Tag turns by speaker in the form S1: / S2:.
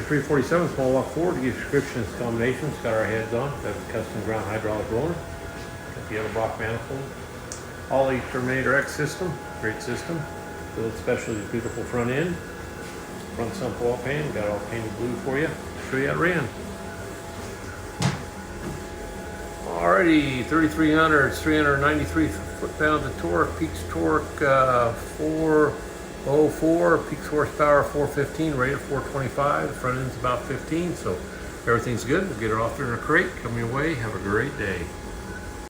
S1: 347 small block Ford to give descriptions, combinations. Got our heads on. Got a custom ground hydraulic roller. Got the Edelbrock manifold. Holley Terminator X system. Great system. Billet Specialties beautiful front end. Front sump wall pan. Got it all painted blue for you. Show you how it ran. Alrighty, 3300s, 393 foot-pounds of torque, peaks torque 404, peaks horsepower 415, rate of 425, front end's about 15, so everything's good. We'll get it off there in a crate, come your way, have a great day.